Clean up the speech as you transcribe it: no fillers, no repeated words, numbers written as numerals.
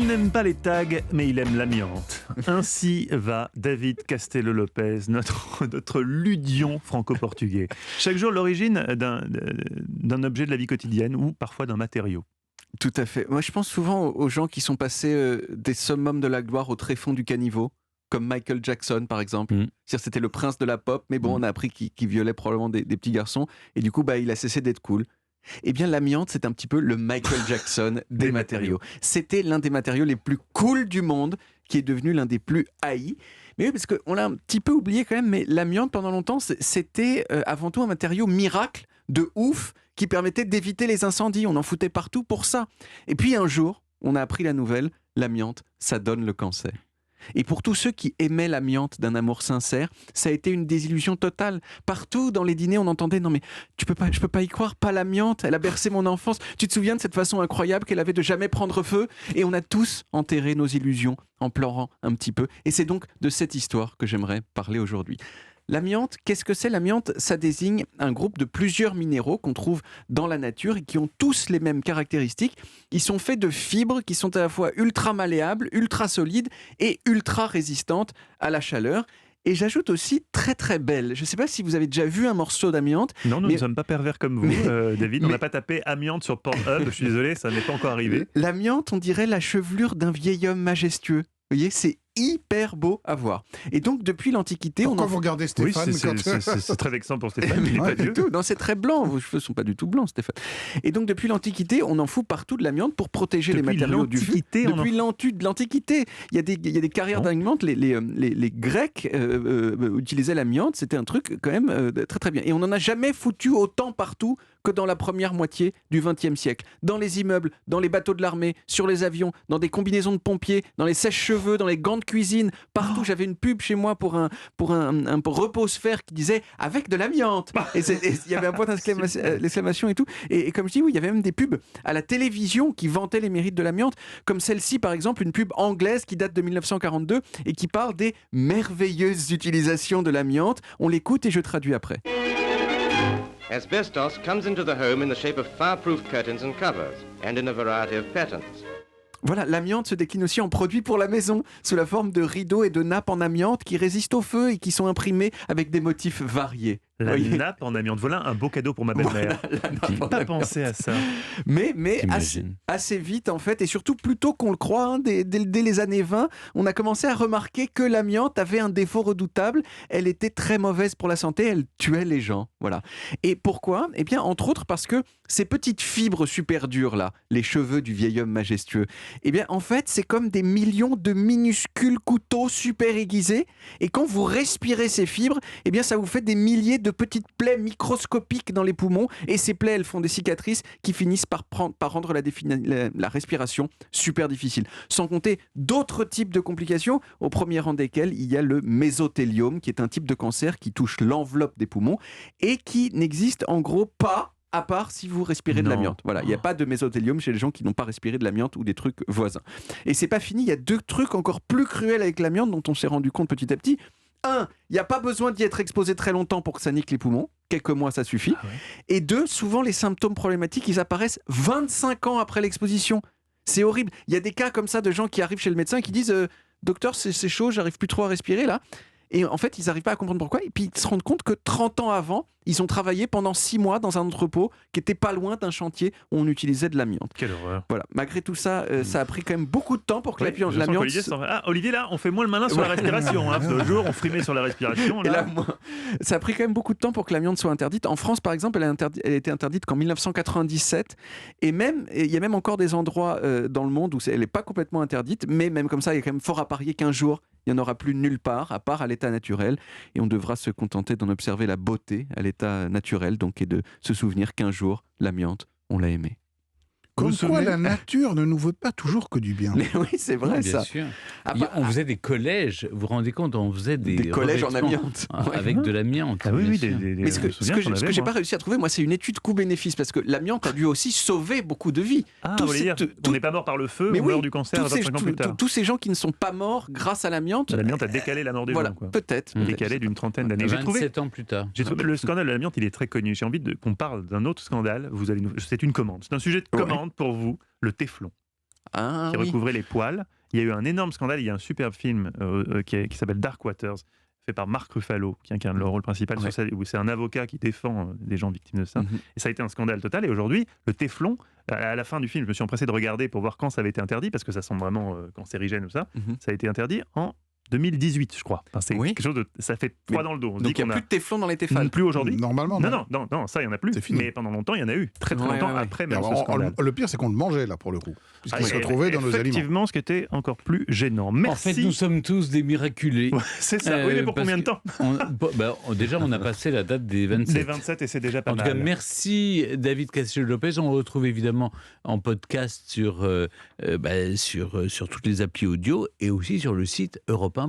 n'aime pas les tags, mais il aime l'amiante. Ainsi va David Castello-Lopez, notre ludion franco-portugais. Chaque jour, l'origine d'un objet de la vie quotidienne ou parfois d'un matériau. Tout à fait. Moi, je pense souvent aux gens qui sont passés des summums de la gloire au tréfonds du caniveau, comme Michael Jackson, par exemple. C'est-à-dire, c'était le prince de la pop, mais bon, on a appris qu'il violait probablement des petits garçons, et du coup, il a cessé d'être cool. Eh bien, l'amiante, c'est un petit peu le Michael Jackson des matériaux. C'était l'un des matériaux les plus cool du monde, qui est devenu l'un des plus haïs. Mais oui, parce qu'on l'a un petit peu oublié quand même, mais l'amiante, pendant longtemps, c'était avant tout un matériau miracle, de ouf, qui permettait d'éviter les incendies. On en foutait partout pour ça. Et puis un jour, on a appris la nouvelle, l'amiante, ça donne le cancer. Et pour tous ceux qui aimaient l'amiante d'un amour sincère, ça a été une désillusion totale. Partout dans les dîners, on entendait « Non mais je peux pas y croire, pas l'amiante, elle a bercé mon enfance. Tu te souviens de cette façon incroyable qu'elle avait de jamais prendre feu ?» Et on a tous enterré nos illusions en pleurant un petit peu. Et c'est donc de cette histoire que j'aimerais parler aujourd'hui. L'amiante, qu'est-ce que c'est? L'amiante, ça désigne un groupe de plusieurs minéraux qu'on trouve dans la nature et qui ont tous les mêmes caractéristiques. Ils sont faits de fibres qui sont à la fois ultra malléables, ultra solides et ultra résistantes à la chaleur. Et j'ajoute aussi très très belle. Je ne sais pas si vous avez déjà vu un morceau d'amiante. Non, nous ne sommes pas pervers comme vous, David. On n'a pas tapé amiante sur Pornhub. Je suis désolé, ça n'est pas encore arrivé. L'amiante, on dirait la chevelure d'un vieil homme majestueux. Vous voyez, c'est hyper beau à voir. Et donc, depuis l'Antiquité... Pourquoi vous regardez Stéphane? C'est très vexant pour Stéphane, il n'est pas vieux. Non, c'est très blanc. Vos cheveux ne sont pas du tout blancs, Stéphane. Et donc, depuis l'Antiquité, on en fout partout de l'amiante pour protéger les matériaux du feu. Depuis l'Antiquité, il y a des carrières d'amiante. Les Grecs utilisaient l'amiante. C'était un truc quand même très très bien. Et on n'en a jamais foutu autant partout que dans la première moitié du XXe siècle. Dans les immeubles, dans les bateaux de l'armée, sur les avions, dans des combinaisons de pompiers, dans les sèche-cheveux, dans les gants de cuisine, partout. J'avais une pub chez moi pour un repose-fer qui disait « avec de l'amiante ». Et il y avait un point d'exclamation et tout. Et comme je dis, oui, il y avait même des pubs à la télévision qui vantaient les mérites de l'amiante, comme celle-ci, par exemple, une pub anglaise qui date de 1942 et qui parle des merveilleuses utilisations de l'amiante. On l'écoute et je traduis après. Asbestos comes into the home in the shape of fireproof curtains and covers, and in a variety of patterns. Voilà, l'amiante se décline aussi en produits pour la maison, sous la forme de rideaux et de nappes en amiante qui résistent au feu et qui sont imprimés avec des motifs variés. La nappe en amiante, voilà un beau cadeau pour ma belle-mère. Je n'ai pas pensé à ça. Mais assez vite, en fait, et surtout plus tôt qu'on le croit, dès les années 20, on a commencé à remarquer que l'amiante avait un défaut redoutable. Elle était très mauvaise pour la santé, elle tuait les gens. Voilà. Et pourquoi? Eh bien, entre autres parce que ces petites fibres super dures, là, les cheveux du vieil homme majestueux, eh bien, en fait, c'est comme des millions de minuscules couteaux super aiguisés. Et quand vous respirez ces fibres, eh bien, ça vous fait des milliers de petites plaies microscopiques dans les poumons. Et ces plaies, elles font des cicatrices qui finissent par rendre la respiration super difficile. Sans compter d'autres types de complications, au premier rang desquelles il y a le mésothéliome, qui est un type de cancer qui touche l'enveloppe des poumons et qui n'existe en gros pas à part si vous respirez de l'amiante. Voilà, il n'y a pas de mésothéliome chez les gens qui n'ont pas respiré de l'amiante ou des trucs voisins. Et c'est pas fini, il y a deux trucs encore plus cruels avec l'amiante dont on s'est rendu compte petit à petit. Un, il n'y a pas besoin d'y être exposé très longtemps pour que ça nique les poumons. Quelques mois, ça suffit. Ah ouais. Et deux, souvent les symptômes problématiques, ils apparaissent 25 ans après l'exposition. C'est horrible. Il y a des cas comme ça de gens qui arrivent chez le médecin et qui disent « Docteur, c'est chaud, j'arrive plus trop à respirer là ». Et en fait, ils n'arrivent pas à comprendre pourquoi. Et puis, ils se rendent compte que 30 ans avant, ils ont travaillé pendant 6 mois dans un entrepôt qui était pas loin d'un chantier où on utilisait de l'amiante. Quelle horreur. Voilà. Malgré tout ça, ça a pris quand même beaucoup de temps pour que l'amiante... Olivier, là, on fait moins le malin sur la respiration. Hein, ce jour, on frimait sur la respiration. Là. Ça a pris quand même beaucoup de temps pour que l'amiante soit interdite. En France, par exemple, elle a été interdite qu'en 1997. Et même, il y a même encore des endroits dans le monde où elle n'est pas complètement interdite. Mais même comme ça, il y a quand même fort à parier qu'un jour, il n'y en aura plus nulle part, à part à l'état naturel. Et on devra se contenter d'en observer la beauté à l'état naturel, donc, et de se souvenir qu'un jour, l'amiante, on l'a aimé. Comme quoi la nature ne nous veut pas toujours que du bien. Mais oui, c'est vrai, bien ça. Sûr. On faisait des collèges, vous vous rendez compte, on faisait des collèges en amiante. Avec de l'amiante. Ah oui, mais ce que j'ai pas réussi à trouver, moi, c'est une étude coût-bénéfice, parce que l'amiante a dû aussi sauver beaucoup de vies. Ah, vous voulez dire, on n'est pas mort par le feu, on meurt du cancer 25 ans plus tard. Tous ces gens qui ne sont pas morts grâce à l'amiante. L'amiante a décalé la mort des gens. Peut-être. Décalé d'une trentaine d'années. 27 ans plus tard. J'ai trouvé le scandale de l'amiante, il est très connu. J'ai envie qu'on parle d'un autre scandale. C'est une commande. C'est un sujet de commande pour vous. Le téflon. Ah, qui oui. recouvrait les poils. Il y a eu un énorme scandale. Il y a un superbe film qui s'appelle Dark Waters, fait par Mark Ruffalo, qui incarne le rôle principal, Ouais. où c'est un avocat qui défend des gens victimes de ça. Mhm. Et ça a été un scandale total. Et aujourd'hui, le téflon, à la fin du film, je me suis empressé de regarder pour voir quand ça avait été interdit, parce que ça semble vraiment cancérigène ou ça. Mhm. Ça a été interdit en 2018, je crois. Enfin, c'est Oui. quelque chose de... Ça fait froid dans le dos. On se Donc dit il n'y a plus de téflon dans les Tefal. plus aujourd'hui. Normalement, Non, ça, il n'y en a plus. C'est fini. Mais pendant longtemps, il y en a eu. Très, très Ouais, longtemps ouais. après Et même alors, ce scandale. le pire, c'est qu'on le mangeait, là, pour le coup. Puisqu'il se Et retrouvait dans nos aliments. Effectivement, ce qui était encore plus gênant. Merci. En fait, nous sommes tous des miraculés. C'est ça. Oui, mais pour parce combien de que temps déjà, on a passé la date des 27. Les 27, et c'est déjà pas En tout mal. cas, merci David Castillo-Lopez. On retrouve évidemment en podcast sur toutes les applis audio et aussi sur le site europe1.fr.